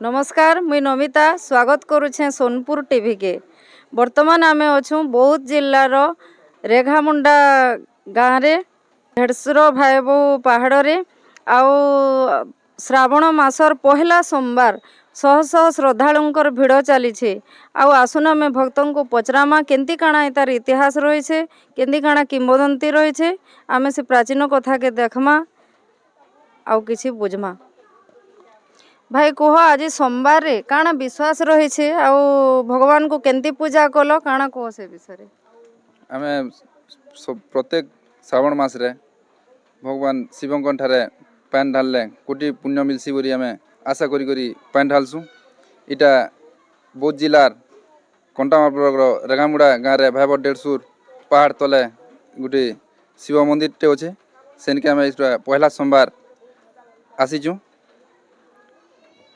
नमस्कार मुई नमिता स्वागत करुछे सोनपुर टीवी के। वर्तमान आमे अछू बौद्ध जिल्लार रेघामुंडा गाँव रे भेड़सुर भाईबो पहाड़ रे आउ श्रावण मासर पहला सोमवार शह शह श्रद्धालुंकर भिड़ चली। आसुन आमे भक्तों को पचरामा केंती काଣା तार इतिहास रही केंती काଣା किंवदंती रही आमे से प्राचीन कथा के देखमा आउ किछि बुझमा। भाई कह आज सोमवार रे काଣା विश्वास रही छे आउ भगवान को केंती पूजा कल काଣା कह से विषय आमे प्रत्येक श्रावण मास रे भगवान शिवंक ठारे पान ढालले कोटी पुण्य मिलसी बोली आमे आशा करी करी पान ढालसु। इटा बौद्ध जिलार कंटामापुर रेगामुड़ा गाँव रे भाईबर डेढ़सुर पहाड़ तले गोटे शिव मंदिर टे अच्छे सेनके आमे पहला सोमवार आसीचु।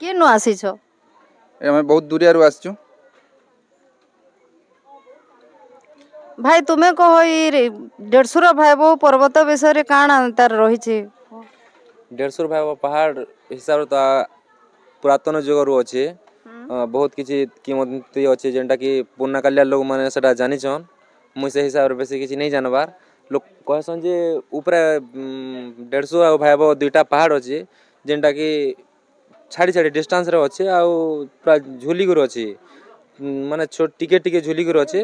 केनु आसीछ? आमे बहुत दूरिया आसीचु। भाई तुम्हें कह डेढ़सुर भाईबो पर्वत विषय काଣା तार रही छे? डेढ़सुर भाईबो पहाड़ हिसाब तो पुरातन जुगर अच्छे बहुत किसी किमती अच्छे जेनटा कि पुराना कालिया लोग मैंने सेटा जानिछन। मुई से हिसाब रे बेसी किसी नहीं जानबार लोग कहसन जे ऊपर डेढ़सुर और भाईबो दुईटा पहाड़ अच्छे जेनटा कि छाड़ी छाड़ी डिस्टेंस रे अच्छे आउ पूरा झुली कर अच्छे माने छोट टिके टिके झुली कर अच्छे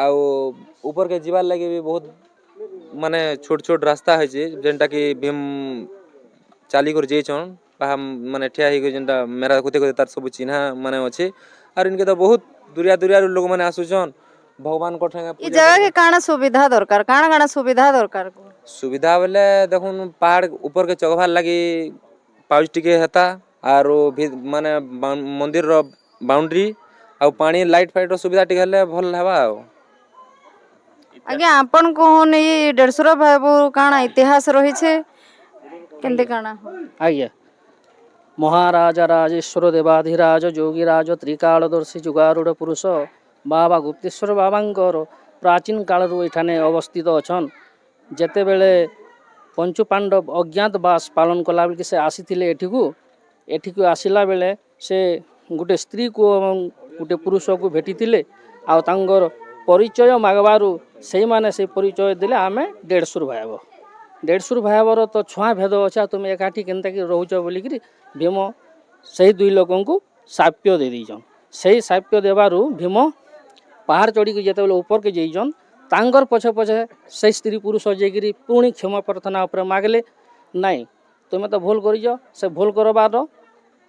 आउ ऊपर के जीवार लगे भी बहुत माने छोट छोट रास्ता है जेनटा कि भीम चाली कर जेछन माने ठिया ही जेनटा मेरा कुते कुते तार सब चिन्हा माने अच्छे और इनके तो बहुत दूरिया दूरिया लोग माने आसुछन भगवान को ठेंगा ई जगह के काଣା सुविधा दरकार काଣା काଣା सुविधा दरकार सुविधा बोले देखुन पहाड़ ऊपर के चघबार लगी पाउच टिके हेता आरो माने मंदिर रो बाउंड्री आ पानी लाइट फाइट रो सुविधा टिके हेले भल हेबा। आज्ञा आपन कोन ई डेढ़सुर भाईबो काଣା इतिहास रही छे केंते काଣା? आज्ञा महाराजा राजेश्वर देवाधिराज जोगीराज त्रिकालदर्शी जुगारूढ़ पुरुष बाबा गुप्तेश्वर बाबांकर प्राचीन काल एठाने अवस्थित अछन। जेते बेले पंचु पांडव अज्ञातवास पालन कला बेल से आसीथिले एठिकु आसिला बेले से गोटे स्त्री को गोटे पुरुष को भेटिथिले आ तांगर परिचय मागबारु से माने से परिचय देले आमे डेढ़सुर भाईबर तो छुआ भेद अच्छा तुम एकाठी केनता कि रोच बोलिकी भीम से दुई लोगों को साप्य दे दीजन। से साप्य देवारु भीम पहाड़ चढ़ी जिते ऊपर के जाइजन तांगर पछे पछे से स्त्री पुरुष जाकि पुणी क्षमा प्रार्थना उपर मागले नाई तुम्हें तो भूल कर से भूल करबार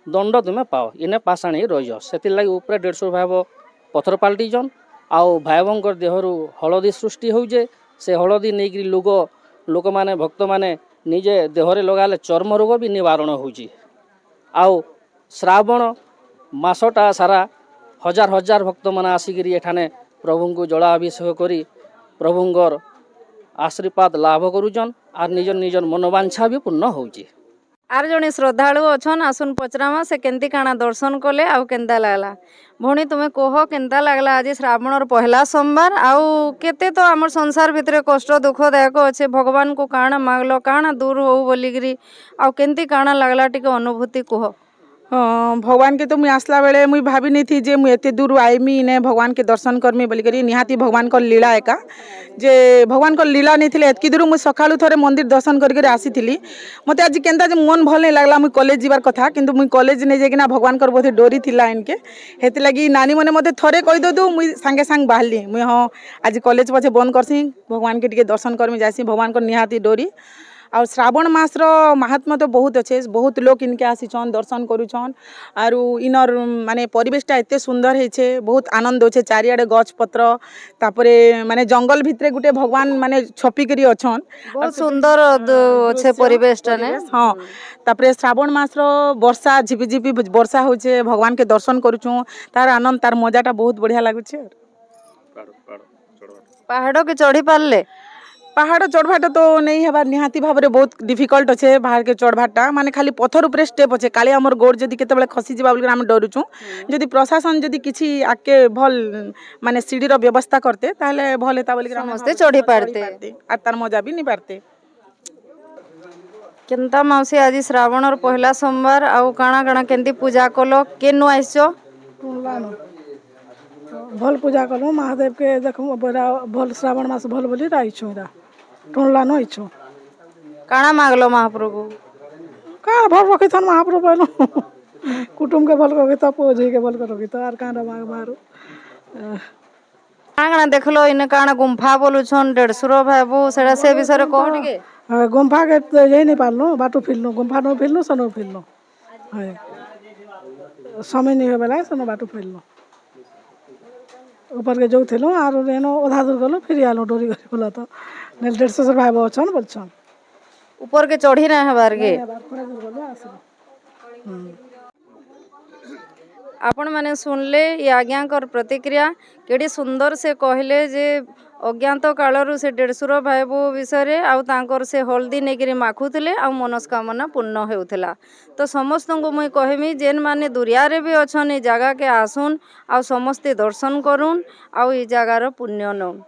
दंड तुम्हें पाओ इने पाषाणी रहीज से लगी ऊपर डेढ़सुर भाईब पथर पाल्टीजन आउ भाईबंकर देहरु हलदी सृष्टि होजे से हलदी नहीं लोक माने भक्त माने निजे देहरे लगाले चर्म रोग भी निवारण होजी। आउ श्रावण मासटा सारा हजार हजार भक्त मान आसिक एठाने प्रभु को जलाभिषेक करी प्रभुंकर आशीर्वाद लाभ करुचन आर निजर निजर मनोवांछा भी पूर्ण होची। आर जने श्रद्धालु अछन आसुन पचरामा से केंती काଣା दर्शन कले आउ केंता लागला भौणी तुम्हें कह केंता लागला आज श्रावणर पहला सोमवार आउ केते तो आमर संसार भितरे कष्ट दुखदायक अच्छे भगवान को काଣା मागलो काଣା दूर हो बोलिकी आउ केंती काଣା लागला टिके अनुभूति कह। हाँ भगवान के तो मुई आसला बेले मुई भाभी नहीं थी जे मुई एते दूर आईमी ने भगवान के दर्शन करमी बोलिकी निहाती भगवान को लीला एका जे भगवान को लीला नहीं थिले एतकी दूर मुई सकाळु थरे मंदिर दर्शन करके आसीथिली मते आज केंता जे मन भल नहीं लागला मुई कॉलेज जीवार कथा किंतु मुई कॉलेज नहीं जाइकिना भगवान कर बोधे डोरी थिला इनके हेति लगी नानी मने मते थरे कहि ददु मुई संगे संग बाहली मुई हाँ आज कॉलेज पछे बंद करसी भगवान के टिके दर्शन करमी जासी भगवान को निहाती डोरी। और श्रावण मास महात्मा तो बहुत अच्छे बहुत लोग इनके आसीछन दर्शन करुछन आरु इनर माने परिवेशटा एते सुंदर है बहुत आनंद होचे चारियाडे गछ पत्र तापरे माने जंगल भितरे गुटे भगवान माने छपिकरी अछन बहुत सुंदर अच्छे परिवेशटा ने। हाँ तापरे श्रावण मास वर्षा झिपिझिपि वर्षा होचे भगवान के दर्शन करुछु तार आनंद तार मजाटा बहुत बढ़िया लागुचे। पहाड़ के चढ़ी पारले पहाड़ चढ़वाटा तो नहीं है निहाती भाव में बहुत डिफिकल्ट अच्छे पहाड़ के चढ़वाटा माने खाली पत्थर उपरे स्टेप अच्छे काली आमर गोड़ जदि केते खसी जावा बोल आम डरुचु जदि प्रशासन जदि किछि आके भल माने सीढ़ी रो व्यवस्था करते ताहले भल हेता बोल समस्ते चढ़ी पारते आर तार मजा भी नहीं पारते। କେନ୍ତା ମାଉସୀ ଆଜି ଶ୍ରାବଣର ପହିଲା ସୋମବାର ଆଉ କାଣା କାଣା କେନ୍ତି ପୂଜା କଲ କେନୁ ଆଇଛ? ଟୁଣଲାନ ଭଲ ପୂଜା କଲୁ ମହାଦେବକେ ଦେଖୁ ବରା ଭଲ ଶ୍ରାବଣ ମାସ ଭଲ ବୋଲି ଆଇଛୁ ଏରା ଟୁଣଲାନ ଆଇଛୁ କାଣା ମାଗଲ ମହାପ୍ରଭୁ? କାଁ ଭଲ ରଖିଥନ ମହାପ୍ରଭୁ କହିଲୁ କୁଟୁମ୍ବକେ ଭଲ ରଖିଥ ପୁଅ ଝିକେ ଭଲ ରଖିଥ ଆର୍ କାଁଟା ବାହାରୁ କାଣା କାଣା ଦେଖଲ ଇନେ କାଣା ଗୁମ୍ଫା ବୋଲୁଛନ୍ ଦେଢ଼ଶୁର ଭାଇବୁ ସେଟା ସେ ବିଷୟରେ କହ ଟିକେ। ଗୁମ୍ଫାକେ ଯାଇ ନି ପାରଲୁ ବାଟୁ ଫିରଲୁ ଗୁମ୍ଫା ନ ଫିରଲୁ ସେନୁ ଫିରଲୁ ହଏ ସମୟ ନି ବେଲା ସେନୁ ବାଟୁ ଫିରଲୁ ଉପରକେ ଯାଉଥିଲୁ ଆରୁ ଏନୁ ଅଧା ଦୂର ଗଲୁ ଫିରି ଆଲୁ ଡୋରି ଗରି ଗଲା ତ ଦେଢ଼ଶୁର ଭାଇ ଅଛନ୍ ବୋଲଛନ୍ ଉପରକେ ଚଢ଼ି ନା ହେବାର କେ ଆପଣମାନେ ଶୁଣିଲେ ଇ ଆଜ୍ଞାଙ୍କର ପ୍ରତିକ୍ରିୟା କେଡ଼େ ସୁନ୍ଦର ସେ କହିଲେ ଯେ ଅଜ୍ଞାତ କାଳରୁ ସେ ଦେଢ଼ଶୁର ଭାଇବୁ ବିଷୟରେ ଆଉ ତାଙ୍କର ସେ ହଳଦୀ ନେଇକିରି ମାଖୁଥିଲେ ଆଉ ମନସ୍କାମନା ପୂର୍ଣ୍ଣ ହେଉଥିଲା। ତ ସମସ୍ତଙ୍କୁ ମୁଇଁ କହିମି ଯେନ୍ ମାନେ ଦୁରିଆରେ ବି ଅଛନ୍ ଏ ଜାଗାକେ ଆସୁନ୍ ଆଉ ସମସ୍ତେ ଦର୍ଶନ କରୁନ୍ ଆଉ ଇ ଜାଗାର ପୁଣ୍ୟ ନଉନ୍।